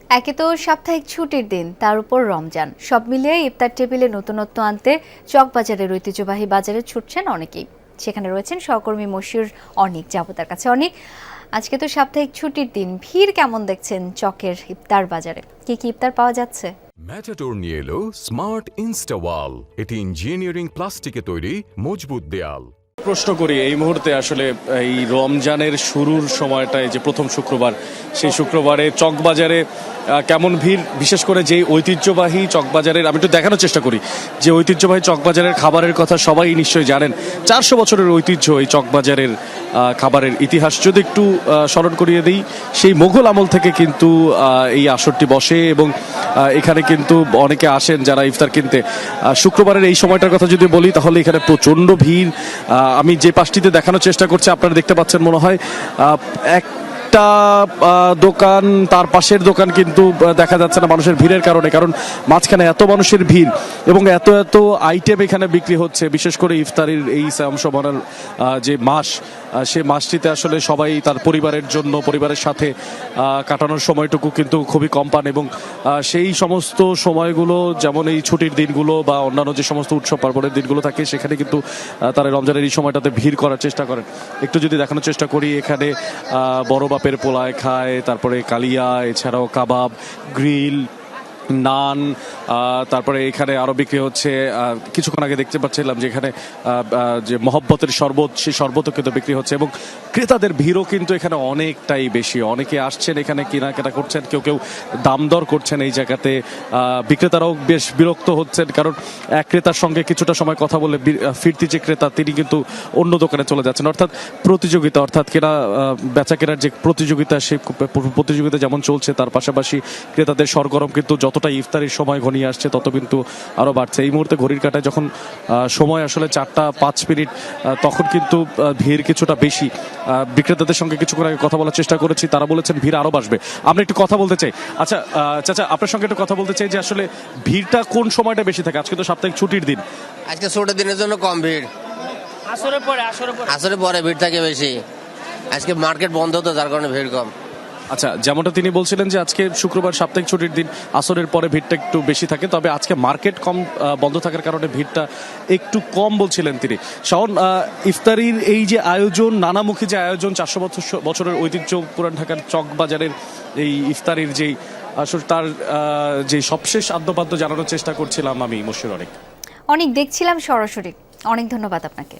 একে তো সাপ্তাহিক ছুটির দিন, তার উপর রমজান, সব মিলিয়ে ইফতার টেবিলে নতুনত্ব আনতে চকবাজারের ঐতিহ্যবাহী বাজারে ছুটছেন অনেকেই। সেখানে রয়েছেন সহকর্মী মশিউর অনিক। যাবো তার কাছে। অনিক, আজকে তো সাপ্তাহিক ছুটির দিন, ভিড় কেমন দেখছেন চকের ইফতার বাজারে? কি কি ইফতার পাওয়া যাচ্ছে? ম্যাটাডোর নিয়ে এলো স্মার্ট ইনস্টা ওয়াল। এটি ইঞ্জিনিয়ারিং প্লাস্টিকে তৈরি মজবুত দেয়াল। প্রশ্ন করি এই মুহূর্তে আসলে এই রমজানের শুরুর সময়টায় যে প্রথম শুক্রবার, সেই শুক্রবারে চকবাজারে কেমন ভিড়, বিশেষ করে যেই ঐতিহ্যবাহী চকবাজারের, আমি একটু দেখানোর চেষ্টা করি যে ঐতিহ্যবাহী চকবাজারের খাবারের কথা সবাই নিশ্চয়ই জানেন। 400 বছরের ঐতিহ্য এই চকবাজারের খাবারের ইতিহাস যদি একটু স্মরণ করিয়ে দিই, সেই মোগল আমল থেকে কিন্তু এই আসরটি বসে এবং এখানে কিন্তু অনেকে আসেন যারা ইফতার কিনতে। শুক্রবারের এই সময়টার কথা যদি বলি তাহলে এখানে প্রচণ্ড ভিড়। আমি যে পাশটিতে দেখানোর চেষ্টা করছি আপনারা দেখতে পাচ্ছেন, মনে হয় একটা দোকান, তার পাশের দোকান কিন্তু দেখা যাচ্ছে না মানুষের ভিড়ের কারণে, কারণ মাঝখানে এত মানুষের ভিড় এবং এত এত আইটেম এখানে বিক্রি হচ্ছে। বিশেষ করে ইফতারির এই শামসবানার যে মাস, সে মাসটিতে আসলে সবাই তার পরিবারের জন্য, পরিবারের সাথে কাটানোর সময়টুকু কিন্তু খুবই কম পান এবং সেই সমস্ত সময়গুলো, যেমন এই ছুটির দিনগুলো বা অন্যান্য যে সমস্ত উৎসব পার্বণের দিনগুলো থাকে, সেখানে কিন্তু তারা রমজানের এই সময়টাতে ভিড় করার চেষ্টা করেন। একটু যদি দেখানোর চেষ্টা করি, এখানে বড় বাপের পোলায় খায়, তারপরে কালিয়া, এছাড়াও কাবাব, গ্রিল, নান, তারপরে এখানে আরো বিক্রি হচ্ছে। কিছুক্ষণ আগে দেখতে পাচ্ছিলাম যে এখানে যে মহব্বতের শরবত, সেই শরবতও কিন্তু বিক্রি হচ্ছে এবং ক্রেতাদের ভিড়ও কিন্তু এখানে অনেকটাই বেশি। অনেকে আসছেন এখানে কেনাকাটা করছেন, কেউ কেউ দাম দর করছেন এই জায়গাতে। বিক্রেতারাও বেশ বিরক্ত হচ্ছেন, কারণ এক ক্রেতার সঙ্গে কিছুটা সময় কথা বলে ফিরতি যে ক্রেতা, তিনি কিন্তু অন্য দোকানে চলে যাচ্ছেন। অর্থাৎ প্রতিযোগিতা, অর্থাৎ কেনা বেচা কেনার যে প্রতিযোগিতা, সেই প্রতিযোগিতা যেমন চলছে, তার পাশাপাশি ক্রেতাদের সরগরম কিন্তু যতটা ইফতারের সময় ঘনিয়ে আসছে তত কিন্তু আরো বাড়ছে। এই মুহূর্তে ঘড়ির কাঁটায় যখন সময় আসলে 4টা 5 মিনিট, তখন কিন্তু ভিড় কিছুটা বেশি। বিক্রেতাদের সঙ্গে কিছুক্ষণ আগে কথা বলার চেষ্টা করেছি, তারা বলেছেন ভিড় আরো বাড়বে। আমরা একটু কথা বলতে চাই। আচ্ছা চাচা, আপনার সঙ্গে একটু কথা বলতে চাই যে আসলে ভিড়টা কোন সময়টা বেশি থাকে? আজকে তো সাপ্তাহিক ছুটির দিন। আজকে ছুটির দিনের জন্য কম ভিড়, আসরে পরে ভিড় থাকে বেশি। আজকে মার্কেট বন্ধ তো, যার কারণে ভিড় কম। আচ্ছা, যেমনটা তিনি বলছিলেন যে আজকে শুক্রবার সাপ্তাহিক ছুটির দিন, আসরের পরে ভিড়টা একটু বেশি থাকে, তবে আজকে মার্কেট কম বন্ধ থাকার কারণে ভিড়টা একটু কম বলছিলেন তিনি। শাওন, ইফতারির এই যে আয়োজন, নানামুখী যে আয়োজন, 400 বছরের ঐতিহ্য পুরান ঢাকার চকবাজারের এই ইফতারির যেই আসলে তার যে সবশেষ আদ্যপাদ্য জানানোর চেষ্টা করছিলাম আমি মশিউর অনেক। অনেক দেখছিলাম সরাসরি। অনেক ধন্যবাদ আপনাকে।